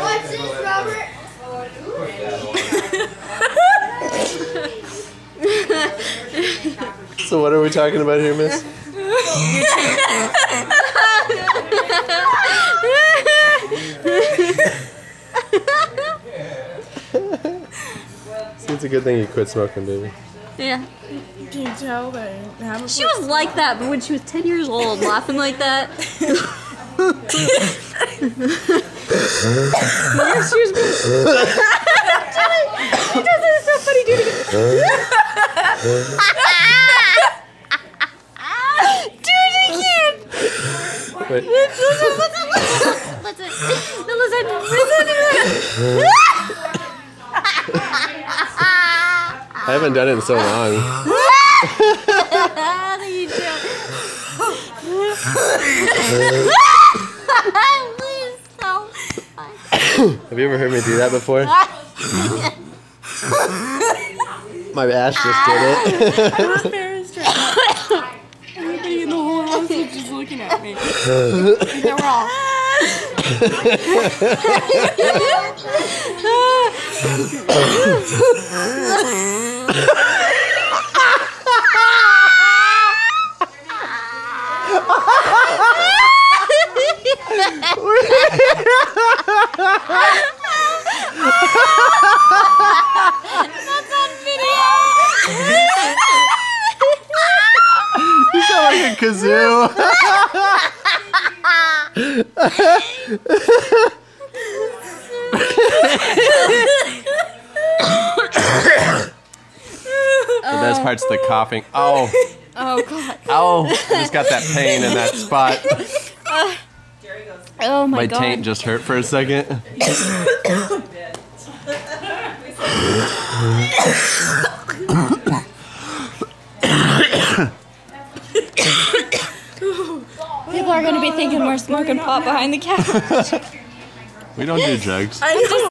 What's this, Robert? So what are we talking about here, miss? See, it's a good thing you quit smoking, baby. Yeah. Can you tell that I haven't She was like that when she was 10 years old, laughing like that. Yeah, she was She does it, it's so funny, dude. Dude, I can't. Wait. Listen. No, listen. I haven't done it in so long. You do. Have you ever heard me do that before? My Ash just did it. Everybody in the whole house is just looking at me. They're all. That's on video. You sound like a kazoo. The best part's the coughing. Oh. Oh, God. Oh. I just got that pain in that spot. Oh, my God. My taint just hurt for a second. People are going to be thinking we're smoking pot behind the couch. We don't do drugs. I'm just